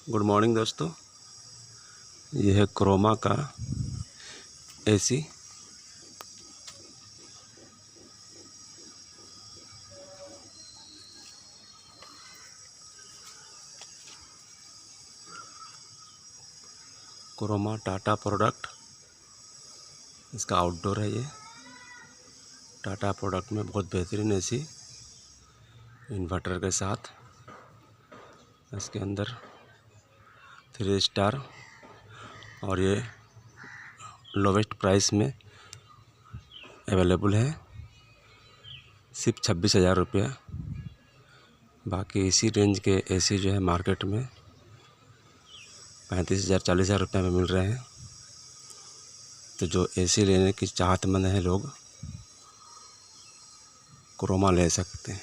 Good morning दोस्तों, यह है क्रोमा का एसी। क्रोमा टाटा प्रोडक्ट, इसका आउटडोर है। ये टाटा प्रोडक्ट में बहुत बेहतरीन एसी इन्वर्टर के साथ। इसके अंदर 3 स्टार और ये लोवेस्ट प्राइस में अवेलेबल है, सिर्फ 26,000 रुपया। बाकी इसी रेंज के एसी जो है मार्केट में 35,000 40,000 रुपये में मिल रहे हैं। तो जो एसी लेने की चाहतमंद हैं लोग क्रोमा ले सकते हैं।